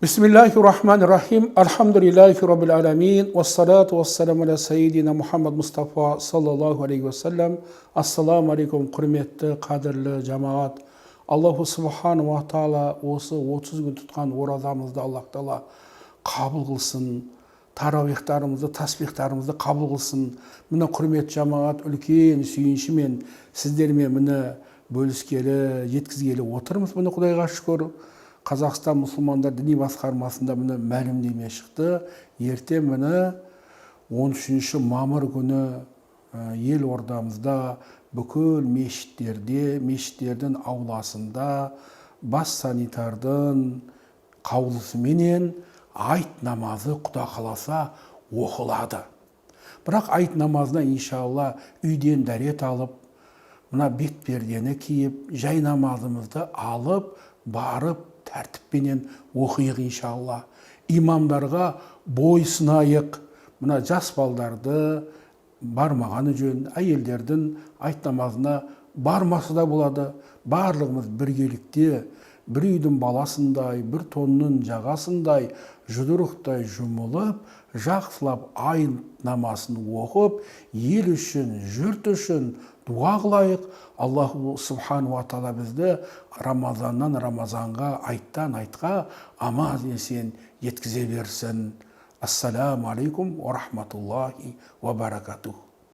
Bismillahirrahmanirrahim. Alhamdulillahi Rabbil alamin. Wassalatu wassalamu ala sayyidina Muhammad Mustafa sallallahu aleyhi ve sellem. Assalamu aleykum құрметті қадірлі жамағат. Аллаху Субхану ва Таала осы 30 күн тұтқан оразамызды Аллах Таала қабыл қылсын. Таравихтарымызды, тасбихтарымызды қабыл қылсын. Міне құрметті жамағат, үлкен сүйіншімен сіздермен міне бөліскелі, жеткізгелі отырмыз. Міне Құдайға шүкір. Қазақстан мұсылмандар діни басқармасында міне мәлімдеме шықты. Ертең міне 13 мамыр күні елордамызда бүкіл мешіттердің ауласында бас санитардың қаулысыменен айт намазы Құда қаласа оқылады. Бірақ айт намазына иншалла үйден дәрет алып, мына бетпердені киіп, жай намазымызды алып, барып, тәртіппенен оқиық иншалла. Имамдарға бой сынайық. Мына жас балдарды бармағаны жөн, әйелдердің айт намазына бармасы да болады. Барлығымыз біргелікте, бір үйдің баласындай, бір тонның жағасындай, жұдырықтай жұмылып, жақсылап айт намазын оқып, ел үшін, жұрт үшін дуа қылайық. Аллаху Субхану ва Таала бізді Рамазаннан Рамазанға, айттан айтқа аман есен жеткізе берсін. Ассаламу алейкум ва рахматуллахи ва баракатух.